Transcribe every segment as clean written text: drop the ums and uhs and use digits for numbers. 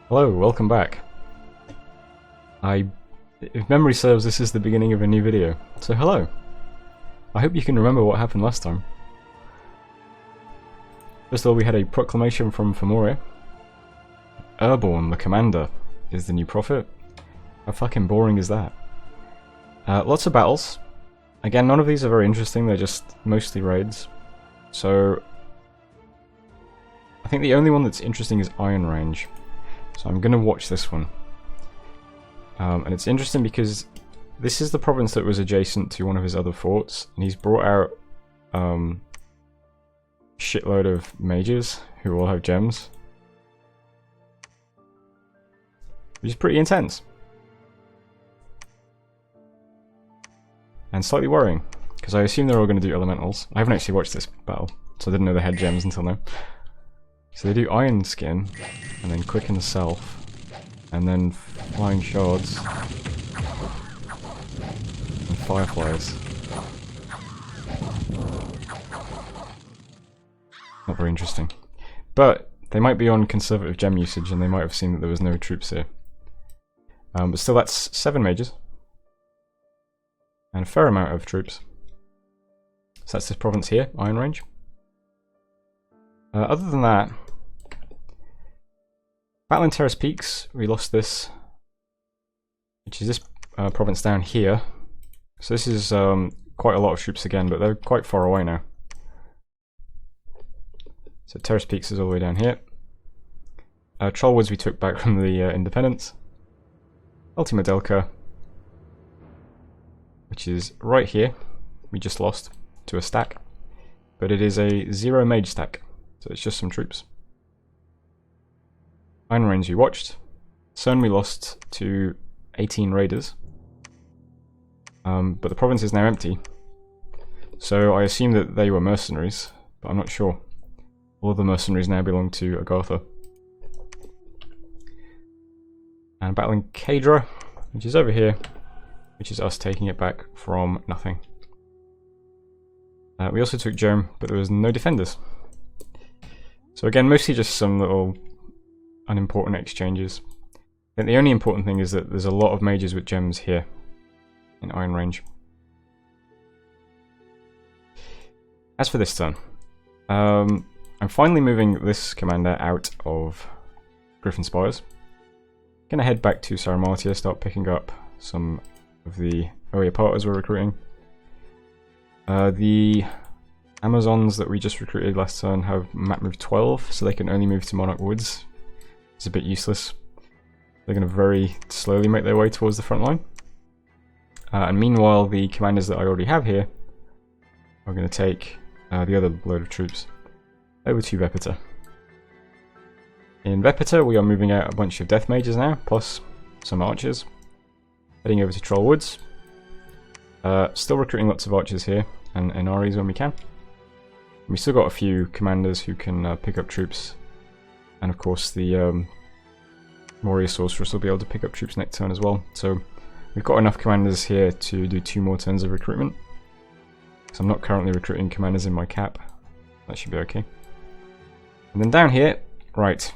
Hello, welcome back. If memory serves, this is the beginning of a new video. So hello. I hope you can remember what happened last time. First of all, we had a proclamation from Femoria. Airborne, the commander, is the new prophet. How fucking boring is that? Lots of battles. Again, none of these are very interesting, they're just mostly raids. So I think the only one that's interesting is Iron Range. So I'm going to watch this one. And it's interesting because this is the province that was adjacent to one of his other forts, and he's brought out shitload of mages who all have gems. Which is pretty intense. And slightly worrying, because I assume they're all going to do elementals. I haven't actually watched this battle, so I didn't know they had gems until now. So they do Iron Skin, and then Quicken the Self, and then Flying Shards, and Fireflies. Not very interesting. But they might be on conservative gem usage, and they might have seen that there was no troops here. But still, that's 7 mages. And a fair amount of troops. So that's this province here, Iron Range. Other than that, Battle in Terrace Peaks, we lost this, which is this province down here. So this is quite a lot of troops again, but they're quite far away now. So Terrace Peaks is all the way down here. Trollwoods we took back from the Independence. Ultima Delca, which is right here. We just lost to a stack, but it is a 0 mage stack, so it's just some troops. Iron Range we watched. CERN we lost to 18 raiders, but the province is now empty, so I assume that they were mercenaries, but I'm not sure. All of the mercenaries now belong to Agartha. And battling Kadra, which is over here, which is us taking it back from nothing. We also took Jerm, but there was no defenders. So again, mostly just some little unimportant exchanges. I think the only important thing is that there's a lot of mages with gems here in Iron Range. As for this turn, I'm finally moving this commander out of Griffin Spires. Gonna head back to Sauromatia, start picking up some of the Oyapatas we're recruiting. The Amazons that we just recruited last turn have map move 12, so they can only move to Monarch Woods. It's a bit useless. They're going to very slowly make their way towards the front line. And meanwhile, the commanders that I already have here are going to take the other load of troops over to Vepeta. In Vepeta, we are moving out a bunch of death mages now, plus some archers. Heading over to Troll Woods. Still recruiting lots of archers here, and Inaris when we can. We still got a few commanders who can pick up troops. And of course the Warrior Sorceress will be able to pick up troops next turn as well. So we've got enough commanders here to do 2 more turns of recruitment. So I'm not currently recruiting commanders in my cap. That should be okay. And then down here, right,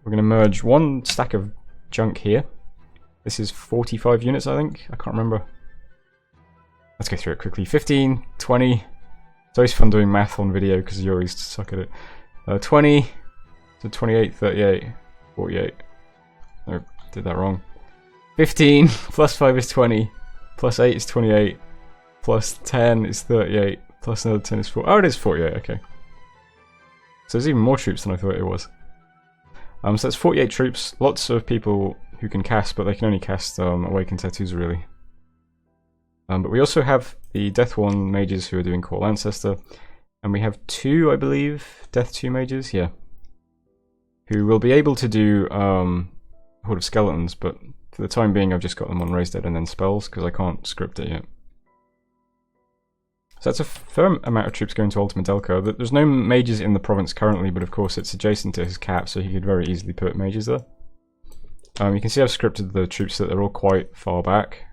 we're going to merge 1 stack of junk here. This is 45 units, I think. I can't remember. Let's go through it quickly. 15, 20. It's always fun doing math on video because you always suck at it. 20. So 28, 38, 48. No, did that wrong. 15 plus 5 is 20, plus 8 is 28, plus 10 is 38, plus another 10 is 4. Oh, it is 48, okay. So there's even more troops than I thought it was. So that's 48 troops, lots of people who can cast, but they can only cast Awakened Tattoos, really. But we also have the Death 1 mages who are doing Call Ancestor, and we have 2, I believe, Death 2 mages, yeah, who will be able to do Horde of Skeletons, but for the time being I've just got them on Raise Dead and then spells, because I can't script it yet. So that's a fair amount of troops going to Ultima Delco. There's no mages in the province currently, but of course it's adjacent to his cap, so he could very easily put mages there. You can see I've scripted the troops that they're all quite far back,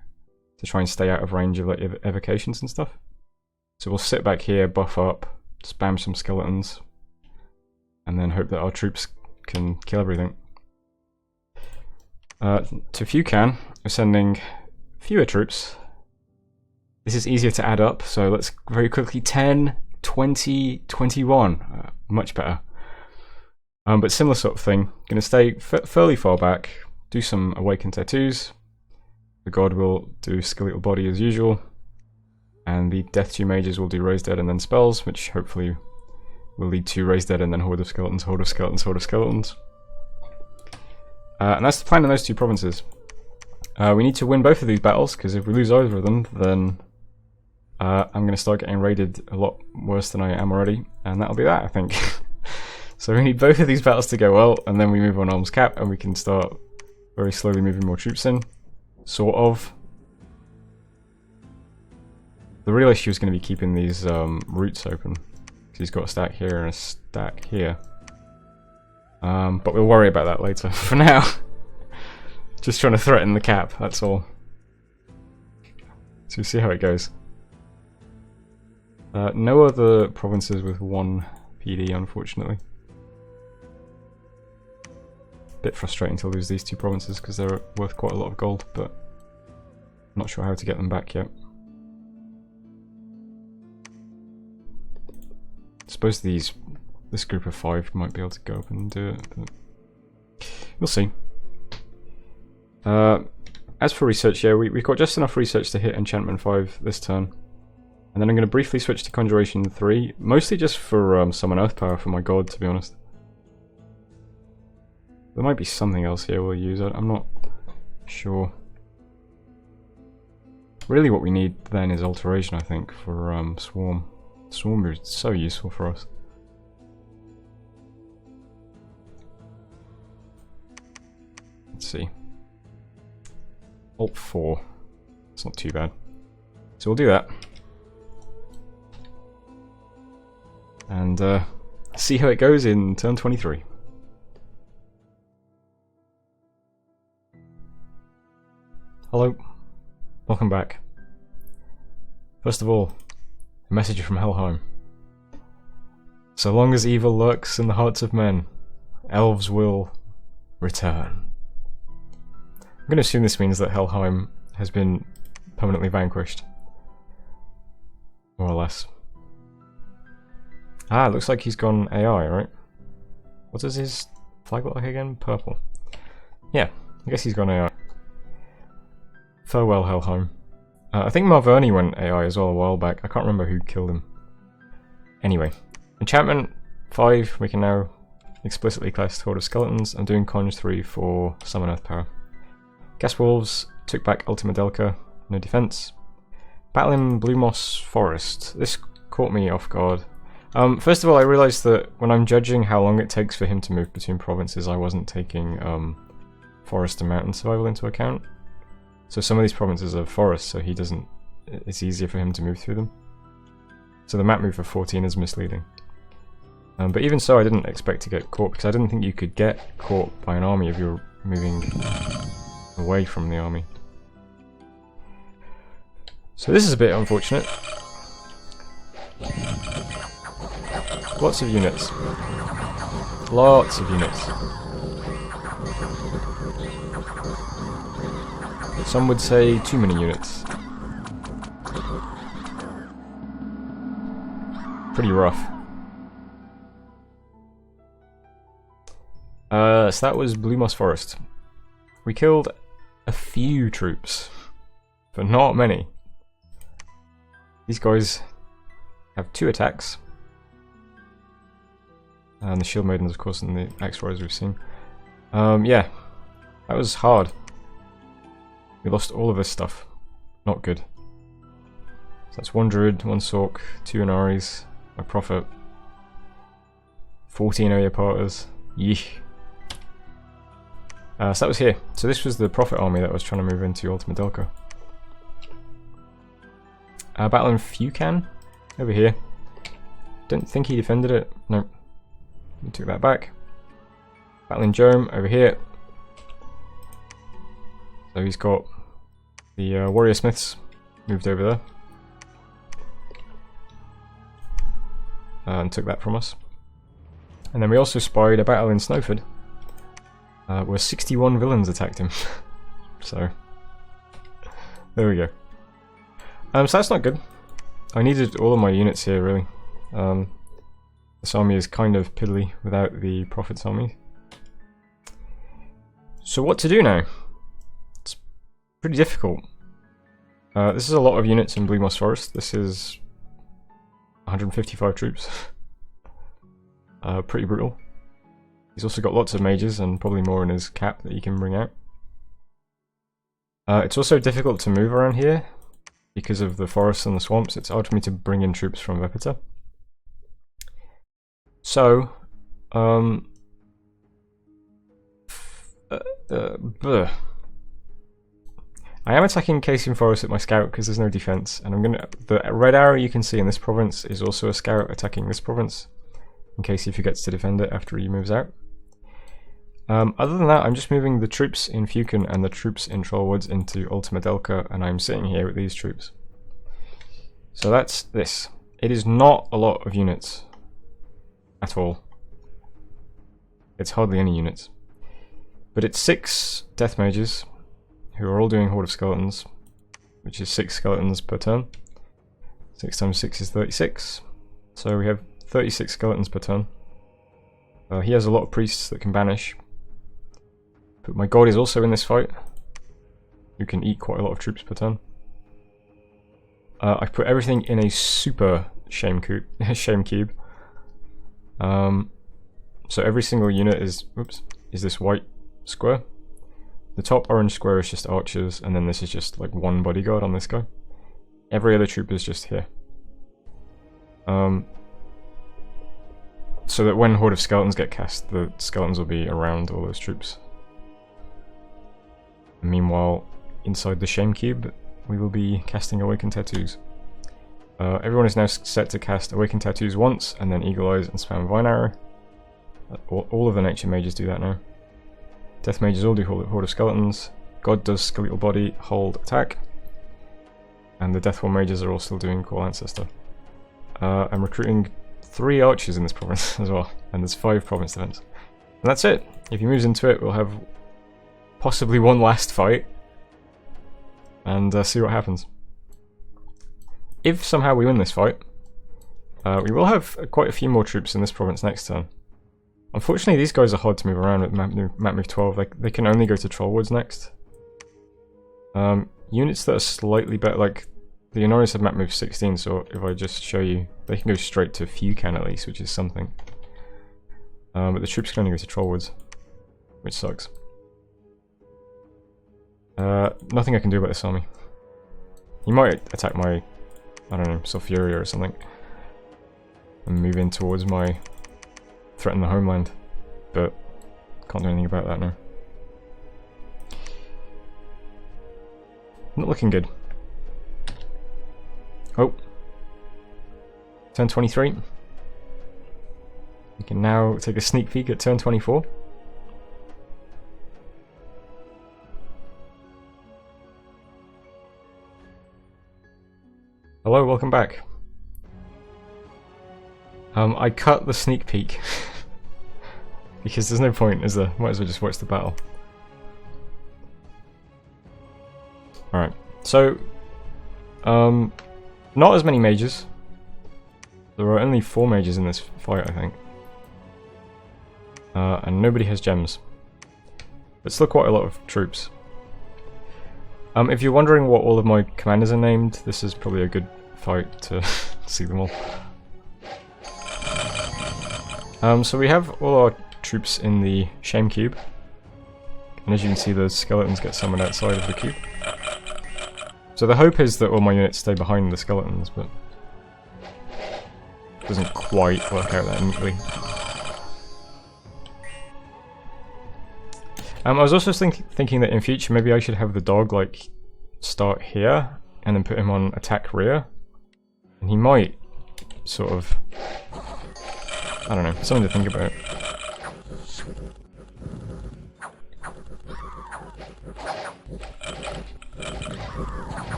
to try and stay out of range of like evocations and stuff. So we'll sit back here, buff up, spam some skeletons, and then hope that our troops can kill everything. To Fucan, we're sending fewer troops. This is easier to add up, so let's very quickly 10, 20, 21. Much better. But similar sort of thing. Going to stay fairly far back, do some Awakened Tattoos. The God will do Skeletal Body as usual. And the Death 2 Mages will do Raise Dead and then spells, which hopefully will lead to Raise Dead and then Horde of Skeletons, Horde of Skeletons, Horde of Skeletons. And that's the plan in those two provinces. We need to win both of these battles, because if we lose either of them, then I'm going to start getting raided a lot worse than I am already, and that'll be that, I think. So we need both of these battles to go well, and then we move on Alms Cap, and we can start very slowly moving more troops in. Sort of. The real issue is going to be keeping these routes open, because he's got a stack here and a stack here. But we'll worry about that later. For now, just trying to threaten the cap, that's all. So we'll see how it goes. No other provinces with 1 PD, unfortunately. Bit frustrating to lose these 2 provinces because they're worth quite a lot of gold, but not sure how to get them back yet. I suppose this group of 5 might be able to go up and do it, but we'll see. As for research, yeah, we've got just enough research to hit Enchantment 5 this turn. And then I'm going to briefly switch to Conjuration 3, mostly just for Summon Earth Power for my god, to be honest. There might be something else here we'll use, I'm not sure. Really what we need then is Alteration, I think, for Swarm. Swarm is so useful for us. Let's see. Alt 4. It's not too bad. So we'll do that. And see how it goes in turn 23. Hello. Welcome back. First of all, a message from Helheim. So long as evil lurks in the hearts of men, elves will return. I'm going to assume this means that Helheim has been permanently vanquished. More or less. Ah, it looks like he's gone AI, right? What does his flag look like again? Purple. Yeah, I guess he's gone AI. Farewell, Helheim. I think Marverni went AI as well a while back. I can't remember who killed him. Anyway, Enchantment 5, we can now explicitly cast Horde of Skeletons. I'm doing Conj 3 for Summon Earth Power. Gas Wolves, took back Ultima Delca, no defense. Battling Blue Moss Forest. This caught me off guard. First of all, I realised that when I'm judging how long it takes for him to move between provinces, I wasn't taking forest and mountain survival into account. So some of these provinces are forests, so he doesn't. It's easier for him to move through them. So the map move of 14 is misleading. But even so, I didn't expect to get caught, because I didn't think you could get caught by an army if you were moving away from the army. So this is a bit unfortunate. Lots of units. Lots of units. Some would say too many units. Pretty rough. So that was Blue Moss Forest. We killed a few troops, but not many. These guys have 2 attacks. And the Shield Maidens, of course, and the Axe Riders we've seen. Yeah, that was hard. We lost all of this stuff. Not good. So that's 1 Druid, 1 Sork, 2 Inaris, my Prophet, 14 Oyapartas. Yeesh. So that was here. So this was the Prophet army that was trying to move into Ultima Delca. Battling Fucan over here. Don't think he defended it. No. We took that back. Battling Jerome over here. So he's got the Warrior Smiths moved over there. And took that from us. And then we also spied a battle in Snowford. where 61 villains attacked him. So, there we go. So that's not good. I needed all of my units here, really. This army is kind of piddly without the Prophet's army. So what to do now? It's pretty difficult. This is a lot of units in Blue Moss Forest. This is 155 troops. Pretty brutal. He's also got lots of mages and probably more in his cap that he can bring out. It's also difficult to move around here because of the forests and the swamps. It's hard for me to bring in troops from Vepita. So, I am attacking Casian Forest with my scout because there's no defense, and I'm gonna. The red arrow you can see in this province is also a scout attacking this province, in case he forgets to defend it after he moves out. Other than that, I'm just moving the troops in Fukin and the troops in Trollwoods into Ultima Delca, and I'm sitting here with these troops. So that's this. It is not a lot of units at all. It's hardly any units. But it's 6 death mages who are all doing Horde of Skeletons, which is 6 skeletons per turn. 6 times 6 is 36. So we have 36 skeletons per turn. He has a lot of priests that can banish. But my god is also in this fight, who can eat quite a lot of troops per turn. I've put everything in a super shame cube. So every single unit is this white square. The top orange square is just archers, and then this is just like one bodyguard on this guy. Every other troop is just here. So that when Horde of Skeletons get cast, the skeletons will be around all those troops. Meanwhile, inside the Shame Cube, we will be casting Awakened Tattoos. Everyone is now set to cast Awakened Tattoos once, and then Eagle Eyes and spam Vine Arrow. All of the Nature Mages do that now. Death Mages all do Horde of Skeletons. God does Skeletal Body, Hold, Attack. And the Deathwall Mages are all still doing Call Ancestor. I'm recruiting 3 archers in this province as well, and there's 5 province defense. And that's it. If he moves into it, we'll have possibly one last fight, and see what happens. If somehow we win this fight, we will have quite a few more troops in this province next turn. Unfortunately, these guys are hard to move around with map move 12. Like, they can only go to Trollwoods next. Units that are slightly better, like the Honoris have map move 16, so if I just show you, they can go straight to Fukan at least, which is something. But the troops can only go to Trollwoods, which sucks. Nothing I can do about this army. He might attack my, I don't know, Sulfuria or something, and move in towards my threaten the homeland, but can't do anything about that now. Not looking good. Oh, turn 23. We can now take a sneak peek at turn 24. Hello, welcome back. I cut the sneak peek because there's no point, is there? Might as well just watch the battle. Alright, so not as many mages. There are only 4 mages in this fight, I think. And nobody has gems. But still quite a lot of troops. If you're wondering what all of my commanders are named, this is probably a good fight to see them all. So we have all our troops in the Shame Cube. And as you can see, the skeletons get summoned outside of the cube. So the hope is that all my units stay behind the skeletons, but it doesn't quite work out that neatly. I was also thinking that in future maybe I should have the dog like start here and then put him on attack rear, and he might sort of, I don't know, something to think about.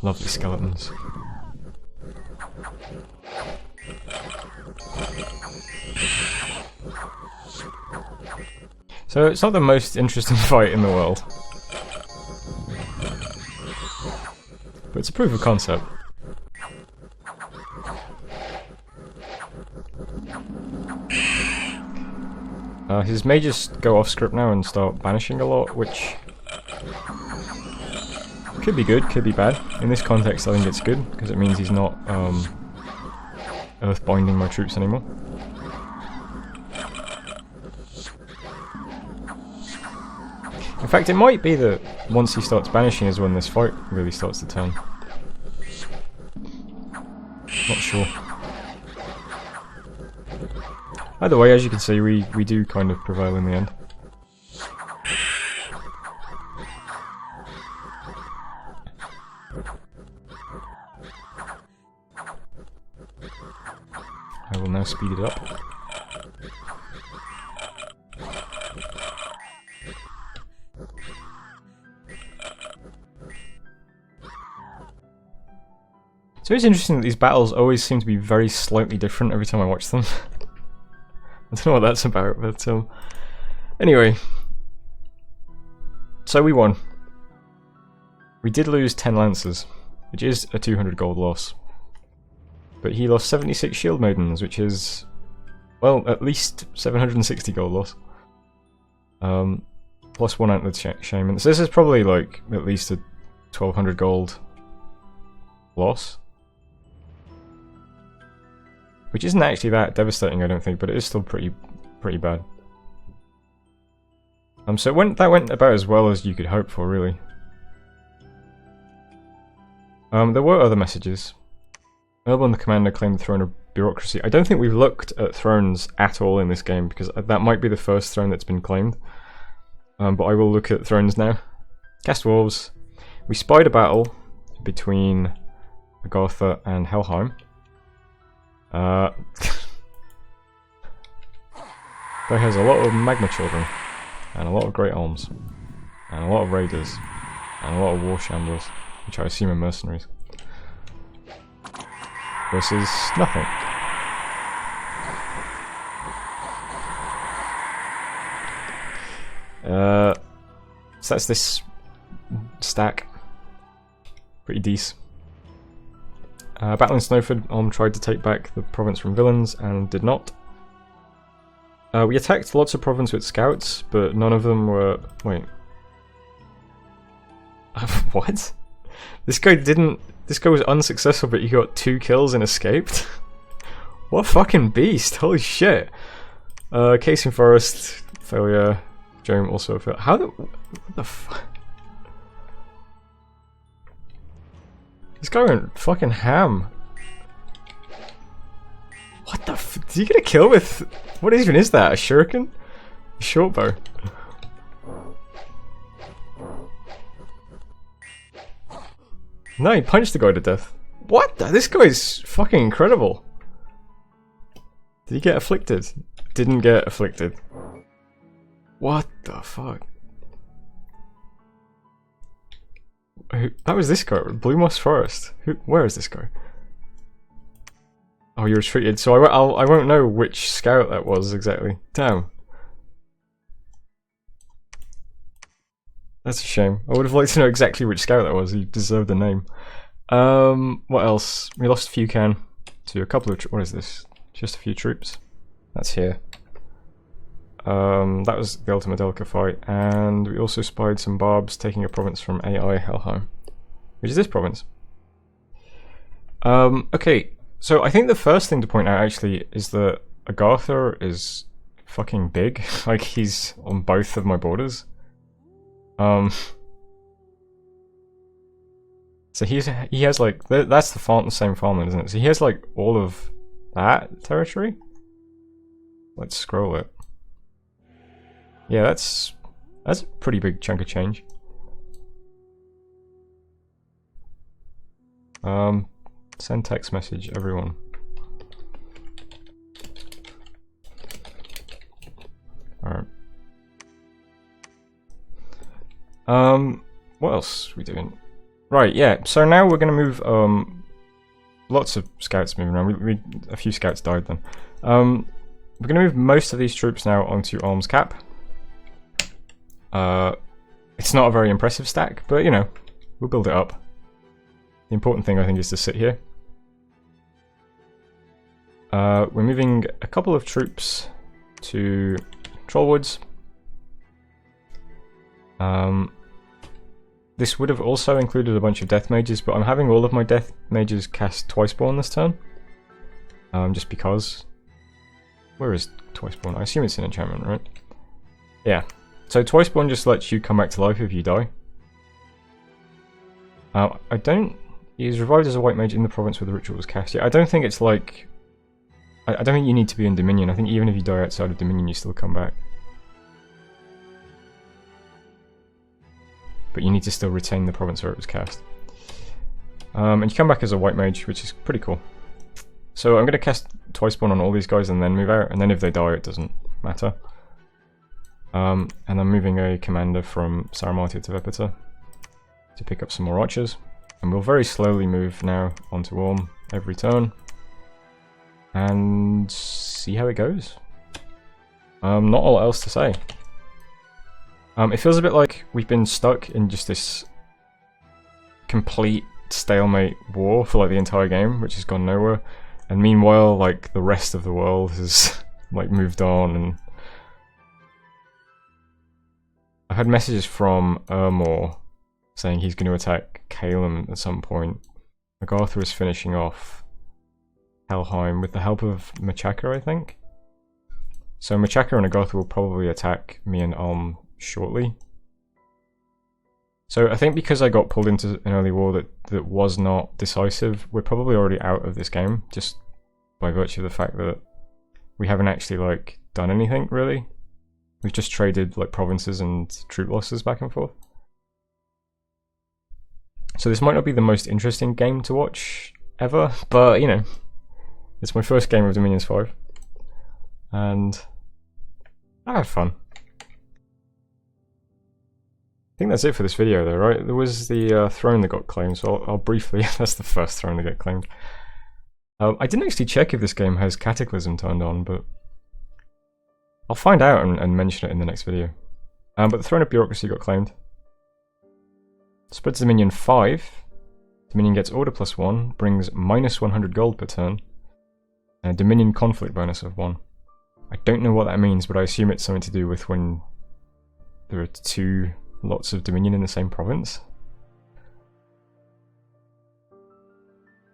Lovely skeletons. So it's not the most interesting fight in the world. But it's a proof of concept. His mages go off script now and start banishing a lot, which could be good, could be bad. In this context I think it's good, because it means he's not earth binding my troops anymore. In fact, it might be that once he starts banishing is when this fight really starts to turn. Not sure. Either way, as you can see, we do kind of prevail in the end. I will now speed it up. So it's interesting that these battles always seem to be very slightly different every time I watch them. I don't know what that's about, but anyway. So we won. We did lose 10 lancers, which is a 200 gold loss. But he lost 76 shield maidens, which is, well, at least 760 gold loss. Plus 1 antlered shaman. So this is probably like at least a 1200 gold loss. Which isn't actually that devastating, I don't think, but it is still pretty bad. So that went about as well as you could hope for, really. There were other messages. Melbourne, the commander, claimed the throne of bureaucracy. I don't think we've looked at thrones at all in this game, because that might be the first throne that's been claimed. But I will look at thrones now. Cast wolves. We spied a battle between Agartha and Helheim. There has a lot of magma children, and a lot of great elms, and a lot of raiders, and a lot of war shamblers, which I assume are mercenaries. Versus nothing. So that's this stack. Pretty decent. Battle in Snowford, Ulm tried to take back the province from villains and did not. We attacked lots of province with scouts, but none of them were... Wait. What? This guy was unsuccessful, but he got 2 kills and escaped? What fucking beast, holy shit. Casing Forest, failure. Jerome also failed. What the fuck? This guy went fucking ham. What the f- did you get a kill with... What even is that? A shuriken? A short bow? No, he punched the guy to death. What? This guy's fucking incredible. Did he get afflicted? Didn't get afflicted. What the fuck? That was this guy, Blue Moss Forest. Where is this guy? Oh, you retreated, so I won't know which scout that was exactly. Damn. That's a shame. I would have liked to know exactly which scout that was. He deserved a name. What else? We lost a few can to a couple of... What is this? Just a few troops. That's here. That was the Ultima Delica fight, and we also spied some barbs taking a province from AI Helheim, which is this province. Okay, so I think the first thing to point out actually is that Agartha is fucking big. Like, he's on both of my borders. So he has like that's the same farmland, isn't it? So he has like all of that territory. Let's scroll it. Yeah, that's a pretty big chunk of change. Send text message, everyone. Alright. What else are we doing? Right, yeah, so now we're gonna move, lots of scouts moving around. A few scouts died then. We're gonna move most of these troops now onto Ulm's Cap. It's not a very impressive stack, but you know, we'll build it up. The important thing I think is to sit here. We're moving a couple of troops to Trollwoods. This would have also included a bunch of Death Mages, but I'm having all of my Death Mages cast Twiceborn this turn. Just because. Where is Twiceborn? I assume it's an enchantment, right? Yeah. So Twiceborn just lets you come back to life if you die. I don't... He is revived as a white mage in the province where the ritual was cast. Yeah, I don't think it's like... I don't think you need to be in Dominion. I think even if you die outside of Dominion, you still come back. But you need to still retain the province where it was cast. And you come back as a white mage, which is pretty cool. So I'm going to cast Twiceborn on all these guys and then move out, and then if they die it doesn't matter. And I'm moving a commander from Sauromatia to Vepeta to pick up some more archers. And we'll very slowly move now onto Orm every turn. And see how it goes. Not a lot else to say. It feels a bit like we've been stuck in just this complete stalemate war for like the entire game, which has gone nowhere. And meanwhile, like the rest of the world has like moved on, and I've had messages from Ermor saying he's going to attack Calum at some point. MacArthur is finishing off Helheim with the help of Machaca, I think. So Machaca and Agartha will probably attack me and Ulm shortly. So I think because I got pulled into an early war that was not decisive, we're probably already out of this game, just by virtue of the fact that we haven't actually like done anything really. We've just traded like provinces and troop losses back and forth. So this might not be the most interesting game to watch ever, but you know, it's my first game of Dominions 5. And I had fun. I think that's it for this video though, right? There was the throne that got claimed, so I'll briefly... that's the first throne that got claimed. I didn't actually check if this game has Cataclysm turned on, but I'll find out and mention it in the next video. But the Throne of Bureaucracy got claimed. Spreads Dominion 5. Dominion gets Order +1, brings -100 gold per turn. And a Dominion Conflict bonus of 1. I don't know what that means, but I assume it's something to do with when there are two lots of Dominion in the same province.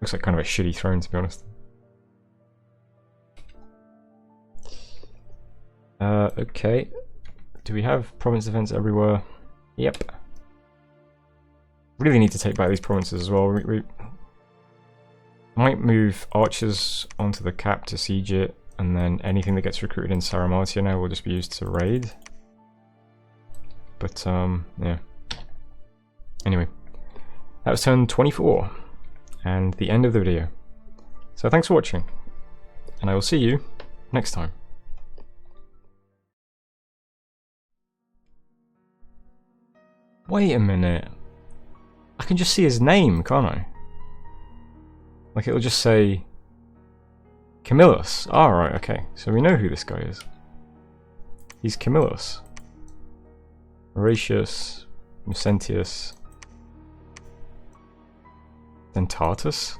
Looks like kind of a shitty throne, to be honest. Okay. Do we have province defense everywhere? Yep. Really need to take back these provinces as well. We might move archers onto the cap to siege it, and then anything that gets recruited in Sauromatia now will just be used to raid. But, yeah. Anyway. That was turn 24. And the end of the video. So thanks for watching. And I will see you next time. Wait a minute. I can just see his name, can't I? Like it'll just say Camillus. Ah, right, okay. So we know who this guy is. He's Camillus. Horatius, Lucentius, Dentatus.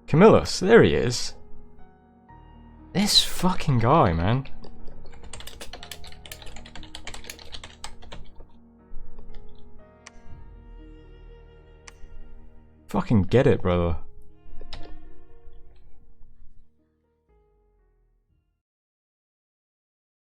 Camillus, there he is. This fucking guy, man. Fucking get it, brother.